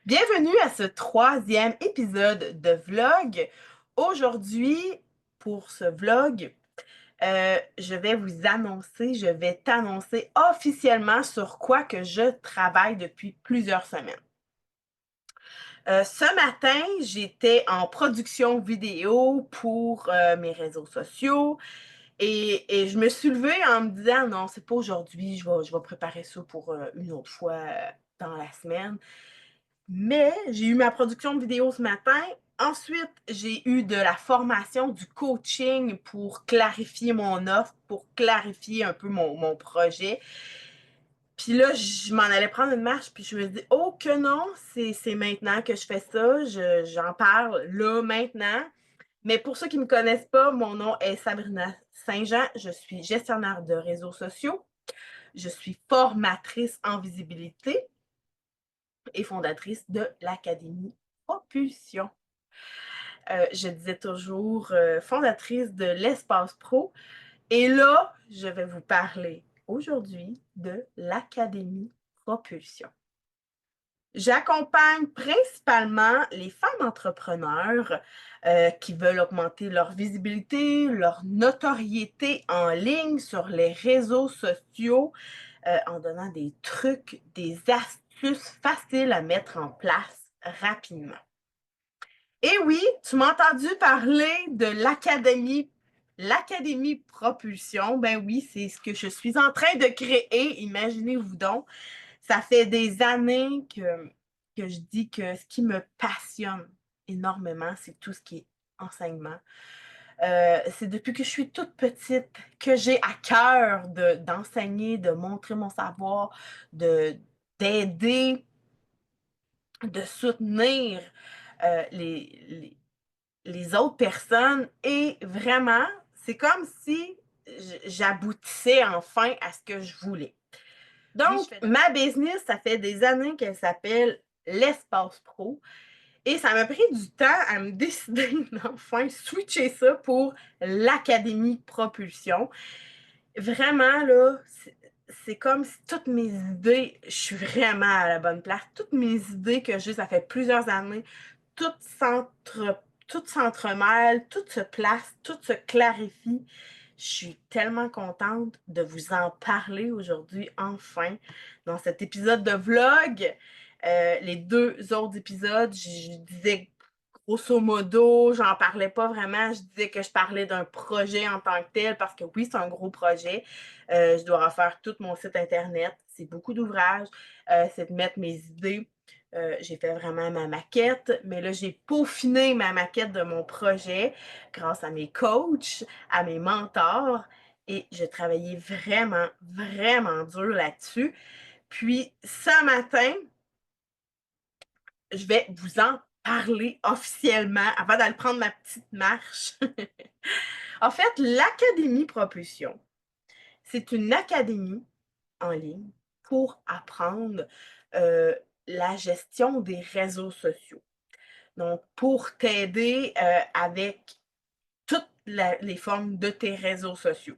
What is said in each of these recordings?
Bienvenue à ce troisième épisode de vlog. Aujourd'hui, pour ce vlog, je vais t'annoncer officiellement sur quoi que je travaille depuis plusieurs semaines. Ce matin, j'étais en production vidéo pour mes réseaux sociaux et je me suis levée en me disant non, c'est pas aujourd'hui, je vais préparer ça pour une autre fois dans la semaine. Mais j'ai eu ma production de vidéo ce matin. Ensuite, j'ai eu de la formation, du coaching pour clarifier mon offre, pour clarifier un peu mon projet. Puis là, je m'en allais prendre une marche, puis je me dis, oh que non, c'est maintenant que je fais ça, j'en parle là, maintenant. Mais pour ceux qui ne me connaissent pas, mon nom est Sabrina Saint-Jean, je suis gestionnaire de réseaux sociaux, je suis formatrice en visibilité et fondatrice de l'Académie Propulsion. Je disais toujours fondatrice de l'Espace Pro. Et là, je vais vous parler aujourd'hui de l'Académie Propulsion. J'accompagne principalement les femmes entrepreneurs qui veulent augmenter leur visibilité, leur notoriété en ligne sur les réseaux sociaux en donnant des trucs, des astuces faciles à mettre en place rapidement. Et oui, tu m'as entendu parler de l'Académie Propulsion. Ben oui, c'est ce que je suis en train de créer, imaginez-vous donc. Ça fait des années que je dis que ce qui me passionne énormément, c'est tout ce qui est enseignement. C'est depuis que je suis toute petite que j'ai à cœur d'enseigner, de montrer mon savoir, d'aider, de soutenir les autres personnes et vraiment, c'est comme si j'aboutissais enfin à ce que je voulais. Oui, je Donc, fais de ma business, ça fait des années qu'elle s'appelle l'Espace Pro et ça m'a pris du temps à me décider d'enfin switcher ça pour l'Académie Propulsion. Vraiment, là, c'est comme si toutes mes idées, je suis vraiment à la bonne place. Toutes mes idées que j'ai, ça fait plusieurs années, toutes s'entre, toutes s'entremêlent, toutes se placent, toutes se clarifient. Je suis tellement contente de vous en parler aujourd'hui, enfin, dans cet épisode de vlog. Les deux autres épisodes, je disais grosso modo, j'en parlais pas vraiment. Je disais que je parlais d'un projet en tant que tel parce que oui, c'est un gros projet. Je dois refaire tout mon site Internet. C'est beaucoup d'ouvrages. C'est de mettre mes idées. J'ai fait vraiment ma maquette, mais là, j'ai peaufiné ma maquette de mon projet grâce à mes coachs, à mes mentors. Et j'ai travaillé vraiment, vraiment dur là-dessus. Puis, ce matin, je vais vous en parler officiellement avant d'aller prendre ma petite marche. En fait, l'Académie Propulsion, c'est une académie en ligne pour apprendre euh, la gestion des réseaux sociaux. Donc, pour t'aider avec toutes les formes de tes réseaux sociaux.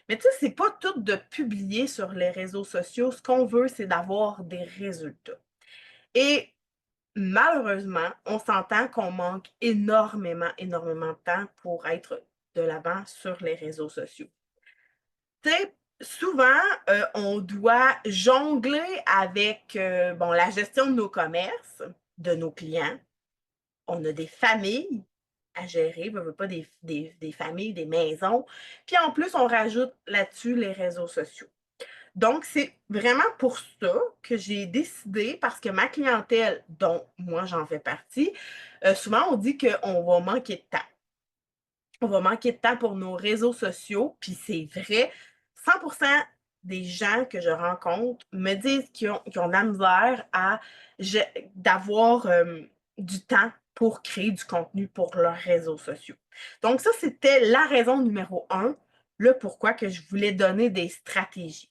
Mais tu sais, c'est pas tout de publier sur les réseaux sociaux. Ce qu'on veut, c'est d'avoir des résultats. Et malheureusement, on s'entend qu'on manque énormément, énormément de temps pour être de l'avant sur les réseaux sociaux. Tu sais, souvent, on doit jongler avec bon, la gestion de nos commerces, de nos clients. On a des familles à gérer, veut pas des familles, des maisons. Puis en plus, on rajoute là-dessus les réseaux sociaux. Donc, c'est vraiment pour ça que j'ai décidé, parce que ma clientèle, dont moi j'en fais partie, souvent on dit qu'on va manquer de temps. On va manquer de temps pour nos réseaux sociaux, puis c'est vrai. 100% des gens que je rencontre me disent qu'ils ont de la misère d'avoir du temps pour créer du contenu pour leurs réseaux sociaux. Donc ça, c'était la raison numéro un, le pourquoi que je voulais donner des stratégies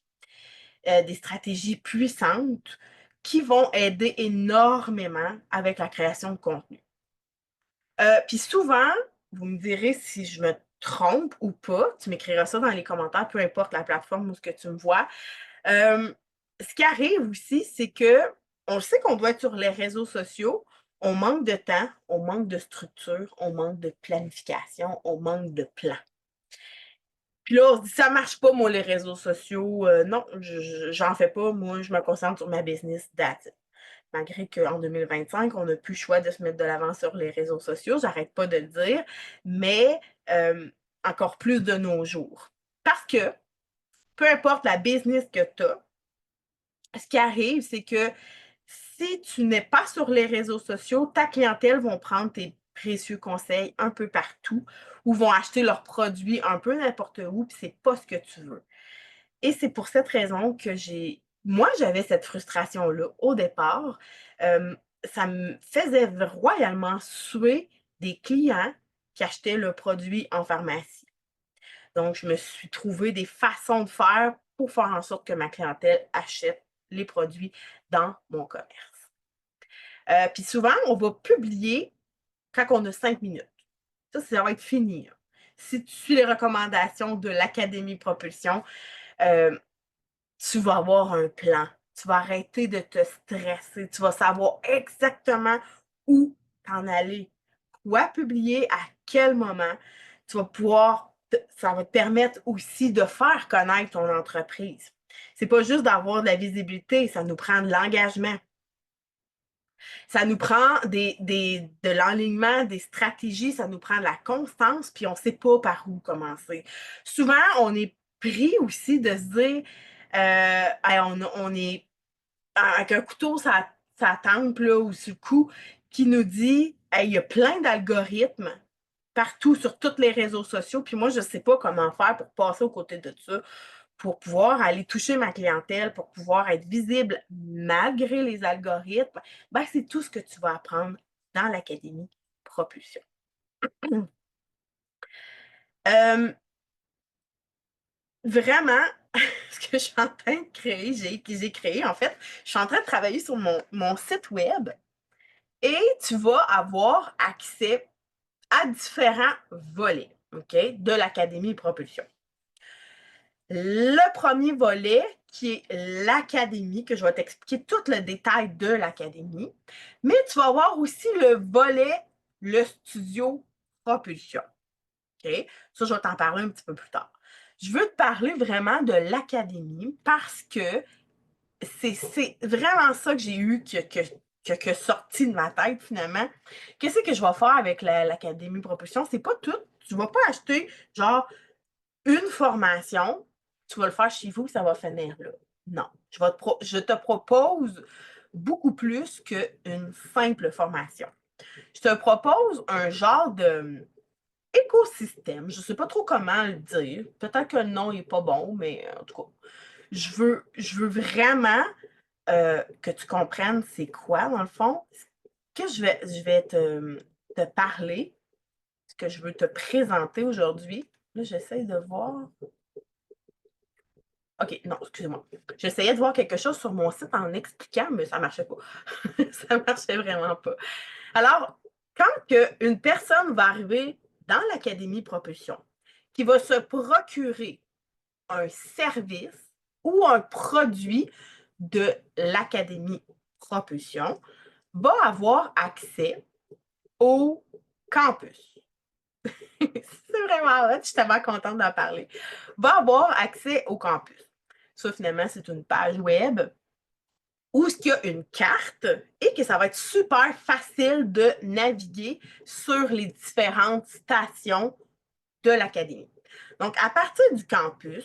puissantes qui vont aider énormément avec la création de contenu. Puis souvent, vous me direz si je me trompe ou pas, tu m'écriras ça dans les commentaires, peu importe la plateforme où ce que tu me vois. Ce qui arrive aussi, c'est que on sait qu'on doit être sur les réseaux sociaux, on manque de temps, on manque de structure, on manque de planification, on manque de plan. Puis là, on se dit: «Ça marche pas moi les réseaux sociaux, non, j'en fais pas, moi je me concentre sur ma business, that's it». Malgré qu'en 2025, on n'a plus le choix de se mettre de l'avant sur les réseaux sociaux, j'arrête pas de le dire, mais encore plus de nos jours. Parce que peu importe la business que tu as, ce qui arrive, c'est que si tu n'es pas sur les réseaux sociaux, ta clientèle vont prendre tes précieux conseils un peu partout ou vont acheter leurs produits un peu n'importe où, puis c'est pas ce que tu veux. Et c'est pour cette raison que moi, j'avais cette frustration-là au départ. Ça me faisait royalement suer des clients qui achetaient le produit en pharmacie. Donc, je me suis trouvé des façons de faire pour faire en sorte que ma clientèle achète les produits dans mon commerce. Puis souvent, on va publier quand on a 5 minutes. Ça va être fini. Si tu suis les recommandations de l'Académie Propulsion, euh, tu vas avoir un plan. Tu vas arrêter de te stresser. Tu vas savoir exactement où t'en aller, quoi publier, à quel moment. Tu vas pouvoir, ça va te permettre aussi de faire connaître ton entreprise. C'est pas juste d'avoir de la visibilité, ça nous prend de l'engagement. Ça nous prend de l'enlignement, des stratégies, ça nous prend de la constance, puis on ne sait pas par où commencer. Souvent, on est pris aussi de se dire, hey, on est avec un couteau sa tempe là, ou sur le cou qui nous dit, hey, il y a plein d'algorithmes partout sur tous les réseaux sociaux, puis moi, je ne sais pas comment faire pour passer aux côtés de ça, pour pouvoir aller toucher ma clientèle, pour pouvoir être visible malgré les algorithmes, ben, c'est tout ce que tu vas apprendre dans l'Académie Propulsion. Euh, Vraiment, ce que je suis en train de créer, j'ai créé, en fait, je suis en train de travailler sur mon site web et tu vas avoir accès à différents volets, OK, de l'Académie Propulsion. Le premier volet, qui est l'académie, que je vais t'expliquer tout le détail de l'académie, mais tu vas voir aussi le volet, le studio propulsion. OK? Ça, je vais t'en parler un petit peu plus tard. Je veux te parler vraiment de l'académie parce que c'est vraiment ça que j'ai eu que sorti de ma tête finalement. Qu'est-ce que je vais faire avec l'académie propulsion? C'est pas tout. Tu vas pas acheter genre une formation, tu vas le faire chez vous, ça va finir là. Non, je te propose beaucoup plus qu'une simple formation. Je te propose un genre de écosystème, je ne sais pas trop comment le dire. Peut-être que le nom n'est pas bon, mais en tout cas, je veux vraiment que tu comprennes c'est quoi, dans le fond. Que je vais te parler, ce que je veux te présenter aujourd'hui. Là, j'essaie de voir. OK, non, excusez-moi. J'essayais de voir quelque chose sur mon site en expliquant, mais ça ne marchait pas. Ça ne marchait vraiment pas. Alors, quand une personne va arriver dans l'Académie Propulsion, qui va se procurer un service ou un produit de l'Académie Propulsion, va avoir accès au campus. C'est vraiment hot, je suis tellement contente d'en parler. Va avoir accès au campus. Ça, finalement, c'est une page web où il y a une carte et que ça va être super facile de naviguer sur les différentes stations de l'académie. Donc, à partir du campus,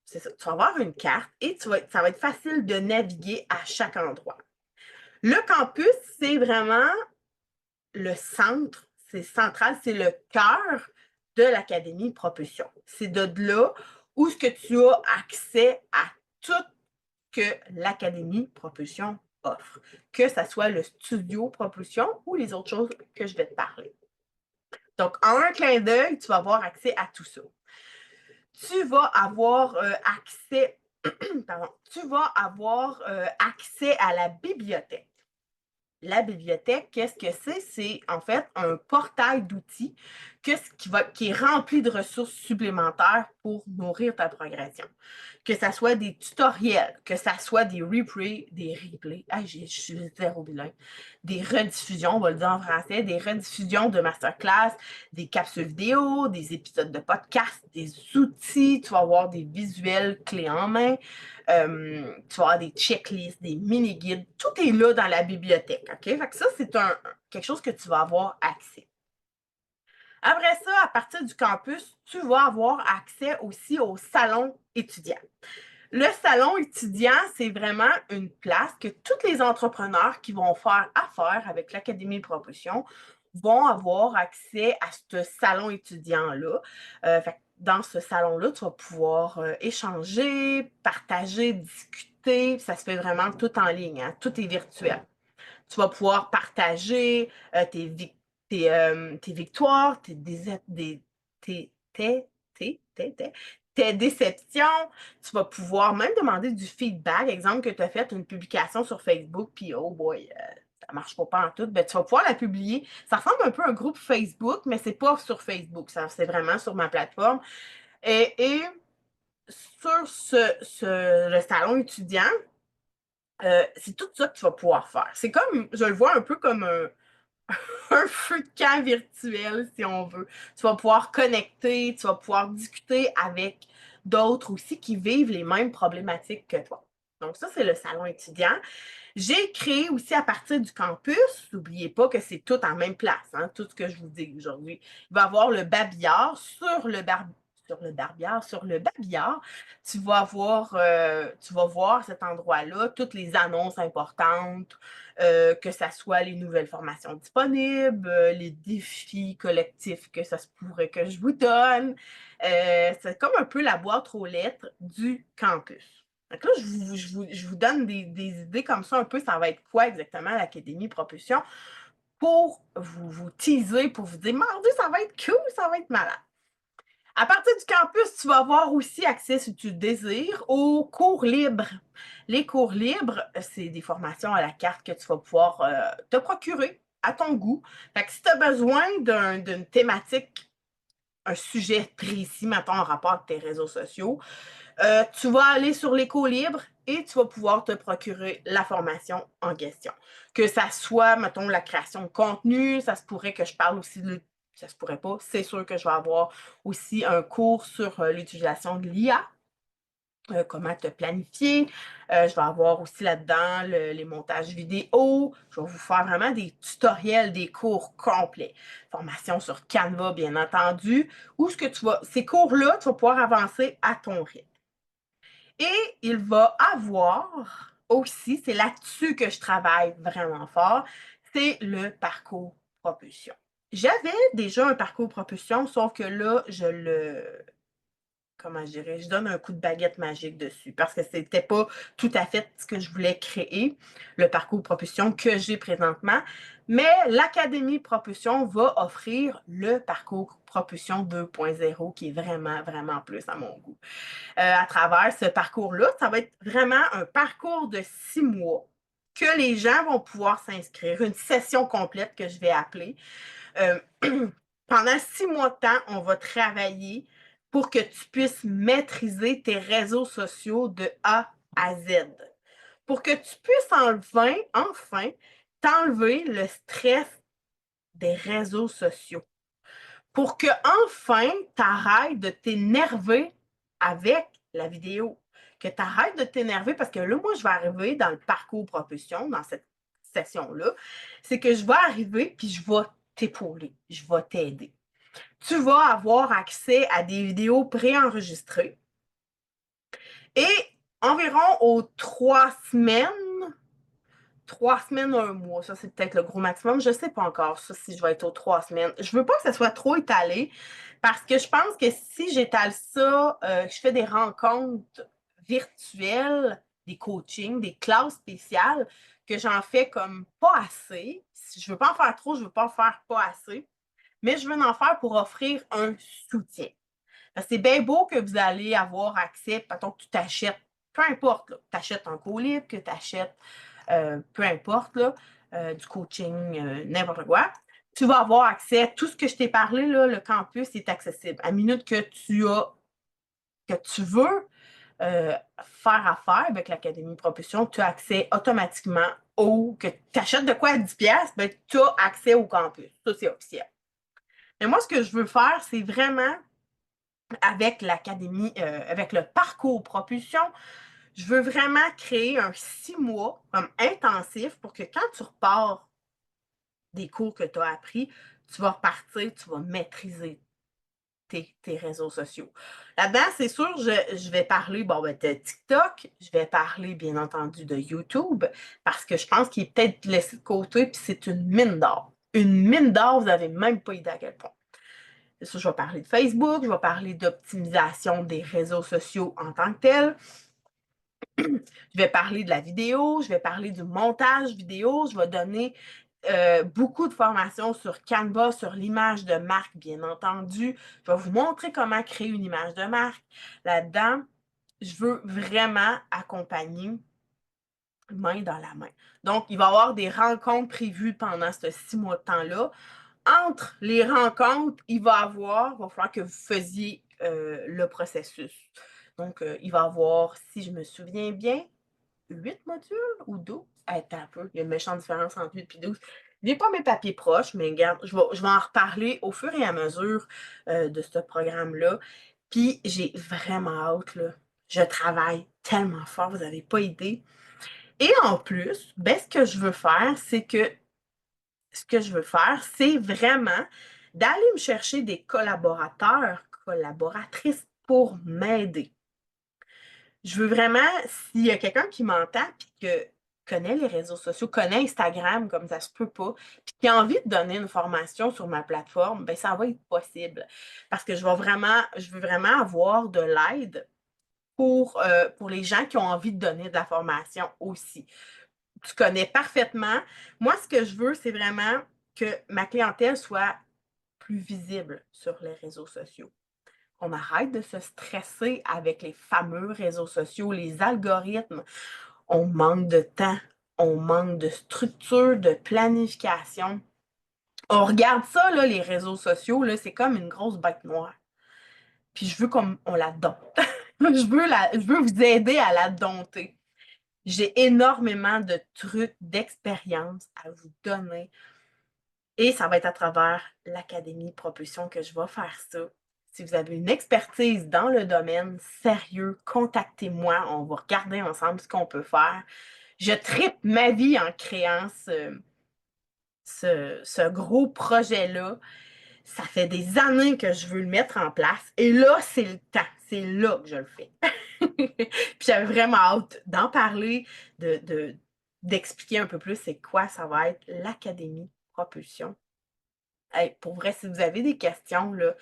c'est ça, tu vas avoir une carte et ça va être facile de naviguer à chaque endroit. Le campus, c'est vraiment le centre, c'est central, c'est le cœur de l'Académie Propulsion. C'est de là où ce que tu as accès à tout que l'Académie Propulsion offre, que ce soit le studio Propulsion ou les autres choses que je vais te parler. Donc, en un clin d'œil, tu vas avoir accès à tout ça. Tu vas avoir accès, pardon, tu vas avoir accès à la bibliothèque. La bibliothèque, qu'est-ce que c'est? C'est en fait un portail d'outils qui est rempli de ressources supplémentaires pour nourrir ta progression. Que ça soit des tutoriels, que ça soit des replays, je suis zéro bilingue, des rediffusions, on va le dire en français, des rediffusions de masterclass, des capsules vidéo, des épisodes de podcast, des outils, tu vas avoir des visuels clés en main, tu vas avoir des checklists, des mini-guides, tout est là dans la bibliothèque, OK? Fait que ça, c'est quelque chose que tu vas avoir accès. Après ça, à partir du campus, tu vas avoir accès aussi au salon étudiant. Le salon étudiant, c'est vraiment une place que tous les entrepreneurs qui vont faire affaire avec l'Académie de propulsion vont avoir accès à ce salon étudiant-là. Dans ce salon-là, tu vas pouvoir échanger, partager, discuter. Ça se fait vraiment tout en ligne, hein? Tout est virtuel. Tu vas pouvoir partager tes victoires, tes déceptions. Tu vas pouvoir même demander du feedback. Exemple, que tu as fait une publication sur Facebook, puis oh boy, ça ne marche pas en tout. Ben, tu vas pouvoir la publier. Ça ressemble un peu à un groupe Facebook, mais c'est pas sur Facebook. C'est vraiment sur ma plateforme. Et sur le salon étudiant, c'est tout ça que tu vas pouvoir faire. C'est comme, je le vois un peu comme un feu de camp virtuel, si on veut. Tu vas pouvoir connecter, tu vas pouvoir discuter avec d'autres aussi qui vivent les mêmes problématiques que toi. Donc, ça, c'est le salon étudiant. J'ai créé aussi à partir du campus, n'oubliez pas que c'est tout en même place, hein, tout ce que je vous dis aujourd'hui. Il va y avoir le babillard sur le babillard, tu vas voir cet endroit-là, toutes les annonces importantes, que ce soit les nouvelles formations disponibles, les défis collectifs que ça se pourrait que je vous donne. C'est comme un peu la boîte aux lettres du campus. Donc là, je vous donne des idées comme ça un peu, ça va être quoi exactement l'Académie Propulsion pour vous teaser, pour vous dire, mardi, ça va être cool, ça va être malade. À partir du campus, tu vas avoir aussi accès, si tu le désires, aux cours libres. Les cours libres, c'est des formations à la carte que tu vas pouvoir te procurer à ton goût. Fait que si tu as besoin d'une thématique, un sujet précis, mettons, en rapport avec tes réseaux sociaux, tu vas aller sur les cours libres et tu vas pouvoir te procurer la formation en question. Que ça soit, mettons, la création de contenu, ça se pourrait que je parle aussi ça se pourrait pas, c'est sûr que je vais avoir aussi un cours sur l'utilisation de l'IA, comment te planifier. Je vais avoir aussi là-dedans les montages vidéo. Je vais vous faire vraiment des tutoriels, des cours complets. Formation sur Canva, bien entendu. Ces cours-là, tu vas pouvoir avancer à ton rythme. Et il va avoir aussi, c'est là-dessus que je travaille vraiment fort, c'est le parcours propulsion. J'avais déjà un parcours propulsion, sauf que là, comment je dirais, je donne un coup de baguette magique dessus parce que c'était pas tout à fait ce que je voulais créer, le parcours propulsion que j'ai présentement. Mais l'Académie Propulsion va offrir le parcours propulsion 2.0 qui est vraiment, vraiment plus à mon goût. À travers ce parcours-là, ça va être vraiment un parcours de 6 mois que les gens vont pouvoir s'inscrire, une session complète que je vais appeler. Euh, Pendant 6 mois de temps, on va travailler pour que tu puisses maîtriser tes réseaux sociaux de A à Z. Pour que tu puisses enfin t'enlever le stress des réseaux sociaux. Pour que enfin tu arrêtes de t'énerver avec la vidéo. Que tu arrêtes de t'énerver parce que là, moi, je vais arriver dans le parcours propulsion, dans cette session-là, c'est que je vais arriver puis je vais t'épauler, je vais t'aider. Tu vas avoir accès à des vidéos préenregistrées et environ aux 3 semaines, 1 mois, ça c'est peut-être le gros maximum, je ne sais pas encore ça si je vais être aux 3 semaines. Je ne veux pas que ça soit trop étalé parce que je pense que si j'étale ça, je fais des rencontres virtuelles, des coachings, des classes spéciales, que j'en fais comme pas assez. Je ne veux pas en faire trop, je ne veux pas en faire pas assez, mais je veux en faire pour offrir un soutien. C'est bien beau que vous allez avoir accès, mettons que tu t'achètes, peu importe, tu achètes un cours libre, que tu achètes peu importe, là, du coaching, n'importe quoi. tu vas avoir accès à tout ce que je t'ai parlé, là, le campus est accessible. À minute que tu veux faire affaire avec l'Académie Propulsion, tu as accès automatiquement que tu achètes de quoi à 10$, ben, tu as accès au campus. Ça, c'est officiel. Mais moi, ce que je veux faire, c'est vraiment avec l'Académie, avec le parcours Propulsion, je veux vraiment créer un 6 mois comme intensif pour que quand tu repars des cours que tu as appris, tu vas repartir, tu vas maîtriser tes réseaux sociaux. Là-dedans, c'est sûr, je vais parler bon, ben, de TikTok, je vais parler, bien entendu, de YouTube, parce que je pense qu'il est peut-être laissé de côté, puis c'est une mine d'or. Une mine d'or, vous n'avez même pas idée à quel point. C'est sûr, je vais parler de Facebook, je vais parler d'optimisation des réseaux sociaux en tant que tel. Je vais parler de la vidéo, je vais parler du montage vidéo, je vais donner beaucoup de formations sur Canva, sur l'image de marque, bien entendu. Je vais vous montrer comment créer une image de marque. Là-dedans, je veux vraiment accompagner main dans la main. Donc, il va y avoir des rencontres prévues pendant ce 6 mois de temps-là. Entre les rencontres, il va falloir que vous faisiez le processus. Donc, il va y avoir, si je me souviens bien, 8 modules ou 12? Attends un peu, il y a une méchante différence entre 8 et 12. Je n'ai pas mes papiers proches, mais regarde, je vais en reparler au fur et à mesure de ce programme-là. Puis j'ai vraiment hâte, là. Je travaille tellement fort, vous n'avez pas idée. Et en plus, ben, ce que je veux faire, c'est vraiment d'aller me chercher des collaborateurs, collaboratrices pour m'aider. Je veux vraiment, s'il y a quelqu'un qui m'entend puis que connaît les réseaux sociaux, connaît Instagram comme ça se peut pas, puis qui a envie de donner une formation sur ma plateforme, ben ça va être possible. Parce que je veux vraiment avoir de l'aide pour les gens qui ont envie de donner de la formation aussi. Tu connais parfaitement. Moi, ce que je veux, c'est vraiment que ma clientèle soit plus visible sur les réseaux sociaux. On arrête de se stresser avec les fameux réseaux sociaux, les algorithmes. On manque de temps, on manque de structure, de planification. On regarde ça, là, les réseaux sociaux, là, c'est comme une grosse bête noire. Puis je veux qu'on la dompte. Je veux vous aider à la dompter. J'ai énormément de trucs, d'expériences à vous donner. Et ça va être à travers l'Académie Propulsion que je vais faire ça. Si vous avez une expertise dans le domaine, sérieux, contactez-moi. On va regarder ensemble ce qu'on peut faire. Je tripe ma vie en créant ce gros projet-là. Ça fait des années que je veux le mettre en place. Et là, c'est le temps. C'est là que je le fais. Puis j'avais vraiment hâte d'en parler, d'expliquer un peu plus c'est quoi ça va être l'Académie Propulsion. Hey, pour vrai, si vous avez des questions, là,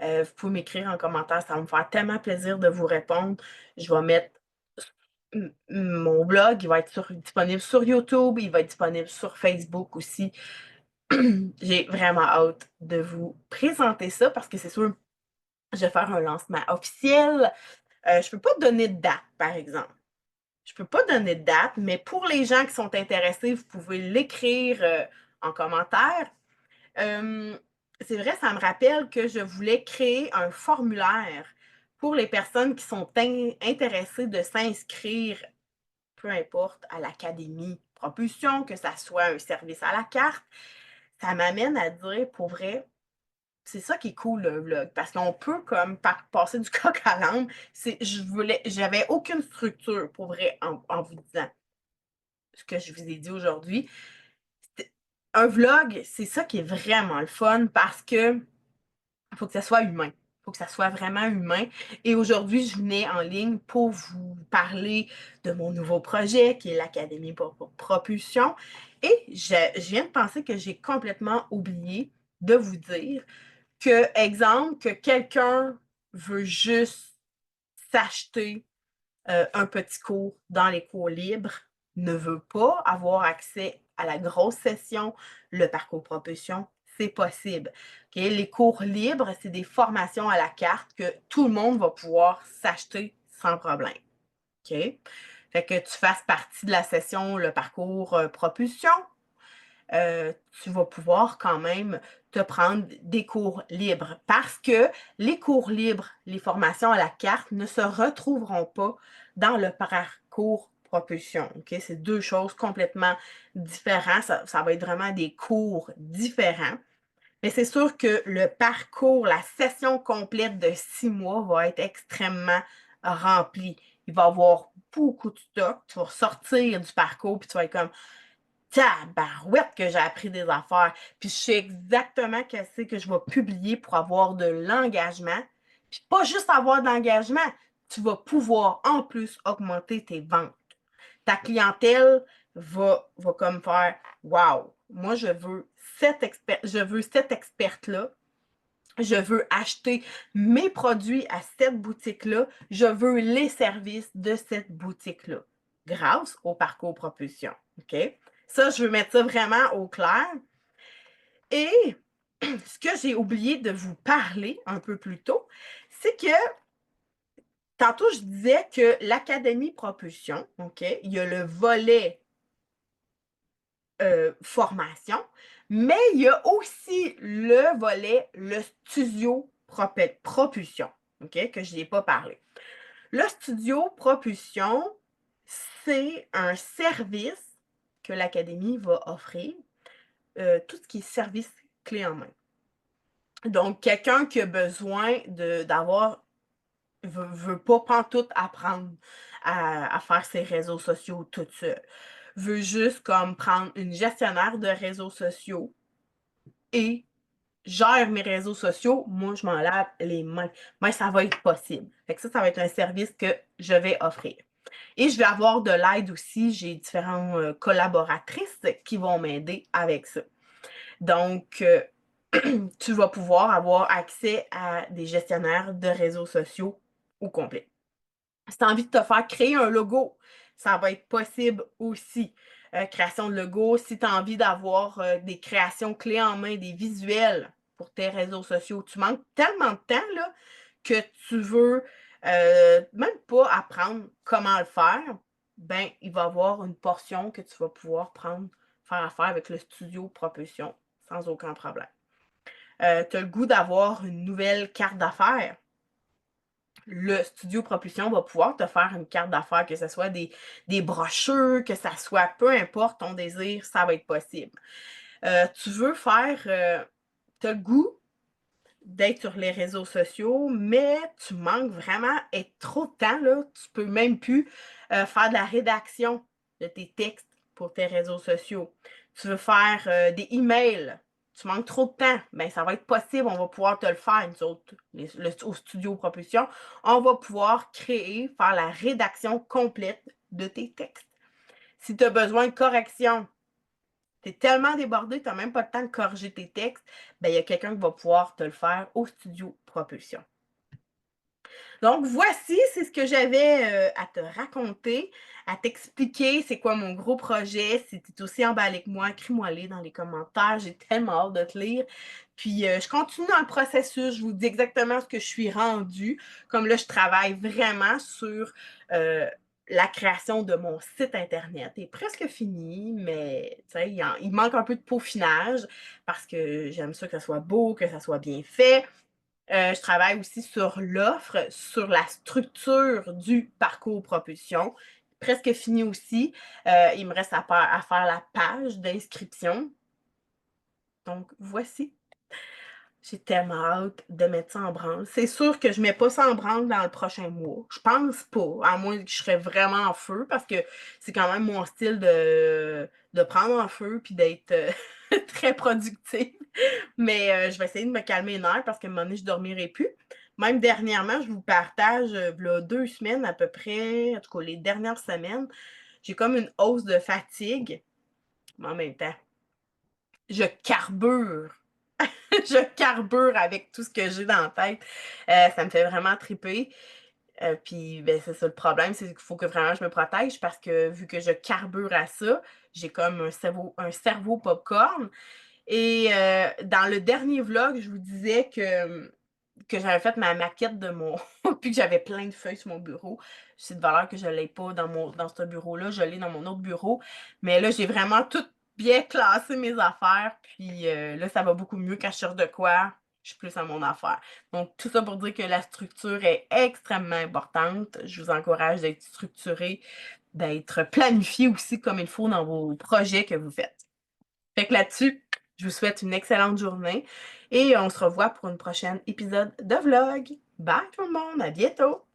vous pouvez m'écrire en commentaire. Ça va me faire tellement plaisir de vous répondre. Je vais mettre mon blog, il va être disponible sur YouTube, il va être disponible sur Facebook aussi. J'ai vraiment hâte de vous présenter ça parce que c'est sûr, je vais faire un lancement officiel. Je ne peux pas donner de date, par exemple. Je ne peux pas donner de date, mais pour les gens qui sont intéressés, vous pouvez l'écrire en commentaire. C'est vrai, ça me rappelle que je voulais créer un formulaire pour les personnes qui sont intéressées de s'inscrire, peu importe, à l'Académie Propulsion, que ça soit un service à la carte. Ça m'amène à dire, pour vrai, c'est ça qui est cool, le vlog, parce qu'on peut comme passer du coq à l'âne. J'avais aucune structure, pour vrai, en vous disant ce que je vous ai dit aujourd'hui. Un vlog, c'est ça qui est vraiment le fun parce que il faut que ça soit humain. Il faut que ça soit vraiment humain. Et aujourd'hui, je venais en ligne pour vous parler de mon nouveau projet qui est l'Académie Propulsion. Et je viens de penser que j'ai complètement oublié de vous dire que, exemple, que quelqu'un veut juste s'acheter un petit cours dans les cours libres, ne veut pas avoir accès à la grosse session, le parcours propulsion, c'est possible. Okay? Les cours libres, c'est des formations à la carte que tout le monde va pouvoir s'acheter sans problème. Okay? Fait que tu fasses partie de la session, le parcours propulsion. tu vas pouvoir quand même te prendre des cours libres parce que les cours libres, les formations à la carte ne se retrouveront pas dans le parcours propulsion. OK? C'est deux choses complètement différentes. Ça va être vraiment des cours différents. Mais c'est sûr que le parcours, la session complète de 6 mois va être extrêmement remplie. Il va y avoir beaucoup de stock. Tu vas sortir du parcours puis tu vas être comme tabarouette que j'ai appris des affaires. Puis je sais exactement qu'est-ce que je vais publier pour avoir de l'engagement. Puis pas juste avoir de l'engagement, tu vas pouvoir en plus augmenter tes ventes. Ta clientèle va comme faire wow, moi je veux cette experte-là, je veux acheter mes produits à cette boutique-là, je veux les services de cette boutique-là, grâce au parcours propulsion. OK? Ça, je veux mettre ça vraiment au clair. Et ce que j'ai oublié de vous parler un peu plus tôt, c'est que tantôt, je disais que l'Académie Propulsion, OK, il y a le volet formation, mais il y a aussi le volet, le studio propulsion, OK, que je n'ai pas parlé. Le studio propulsion, c'est un service que l'Académie va offrir, tout ce qui est service clé en main. Donc, quelqu'un qui a besoin d'avoir veut pas pantoute apprendre à faire ses réseaux sociaux toute seule. Veut juste comme prendre une gestionnaire de réseaux sociaux et gère mes réseaux sociaux, moi je m'en lave les mains. Mais ça va être possible. Fait que ça va être un service que je vais offrir. Et je vais avoir de l'aide aussi. J'ai différentes collaboratrices qui vont m'aider avec ça. Donc, tu vas pouvoir avoir accès à des gestionnaires de réseaux sociaux au complet. Si tu as envie de te faire créer un logo, ça va être possible aussi. Création de logo, si tu as envie d'avoir des créations clés en main, des visuels pour tes réseaux sociaux, tu manques tellement de temps là, que tu veux même pas apprendre comment le faire, ben il va y avoir une portion que tu vas pouvoir faire affaire avec le studio Propulsion sans aucun problème. Tu as le goût d'avoir une nouvelle carte d'affaires. Le studio Propulsion va pouvoir te faire une carte d'affaires, que ce soit des brochures, que ce soit peu importe ton désir, ça va être possible. Tu veux faire, tu as le goût d'être sur les réseaux sociaux, mais tu manques vraiment être trop de temps, là. Tu peux même plus faire de la rédaction de tes textes pour tes réseaux sociaux. Tu veux faire des emails, tu manques trop de temps, bien, ça va être possible, on va pouvoir te le faire, nous autres, au studio Propulsion. On va pouvoir créer, faire la rédaction complète de tes textes. Si tu as besoin de correction, tu es tellement débordé, tu n'as même pas le temps de corriger tes textes, ben, il y a quelqu'un qui va pouvoir te le faire au studio Propulsion. Donc, voici, c'est ce que j'avais à te raconter, à t'expliquer c'est quoi mon gros projet. Si tu es aussi emballé que moi, écris-moi-les dans les commentaires. J'ai tellement hâte de te lire. Puis, je continue dans le processus. Je vous dis exactement ce que je suis rendue. Comme là, je travaille vraiment sur la création de mon site Internet. Il est presque fini, mais il manque un peu de peaufinage parce que j'aime ça que ça soit beau, que ça soit bien fait. Je travaille aussi sur l'offre, sur la structure du parcours propulsion. Presque fini aussi. Il me reste à faire la page d'inscription. Donc, voici. J'ai tellement hâte de mettre ça en branle. C'est sûr que je ne mets pas ça en branle dans le prochain mois. Je pense pas, à moins que je serais vraiment en feu, parce que c'est quand même mon style de prendre en feu puis d'être très productive. Mais je vais essayer de me calmer les nerfs parce qu'à un moment donné, je ne dormirai plus. Même dernièrement, je vous partage, là, 2 semaines à peu près, en tout cas les dernières semaines, j'ai comme une hausse de fatigue, mais en même temps, je carbure. Je carbure avec tout ce que j'ai dans la tête. Ça me fait vraiment triper. Puis, ben, c'est ça le problème, c'est qu'il faut que vraiment je me protège parce que vu que je carbure à ça, j'ai comme un cerveau popcorn. Et dans le dernier vlog, je vous disais que j'avais fait ma maquette de mon puis que j'avais plein de feuilles sur mon bureau. C'est de valeur que je ne l'ai pas dans ce bureau-là, je l'ai dans mon autre bureau. Mais là, j'ai vraiment tout bien classer mes affaires, puis là, ça va beaucoup mieux quand je cherche de quoi, je suis plus à mon affaire. Donc tout ça pour dire que la structure est extrêmement importante. Je vous encourage d'être structuré, d'être planifié aussi comme il faut dans vos projets que vous faites. Fait que là-dessus, je vous souhaite une excellente journée et on se revoit pour une prochaine épisode de vlog. Bye tout le monde, à bientôt!